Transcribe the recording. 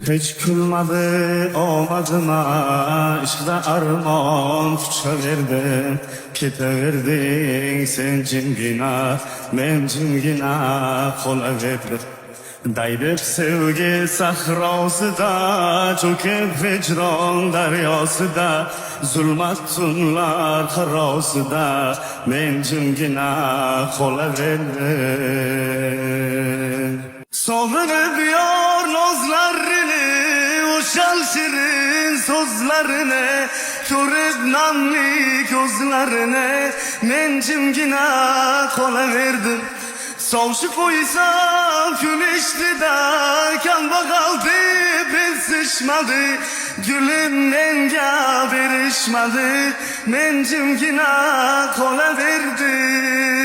Hiç külmedi omadıma, işda armon tutaverdim. Keteverdin sen cimgina, men cimgina qolaverdin. Daydib sevgi sahrosida, cho'kib hijron daryosida, zulmat tunlar qarosida, men jimgina qolaverdim. Sog'inib yor nozlarini, o'shal shirin so'zlarini, ko'rib namli ko'zlarini, men jimgina qolaverdim. Sovshi qo'ysam kulishdi-da, kambag'al deb esishmadi, gulim menga berishmadi, men jimgina qolaverdim.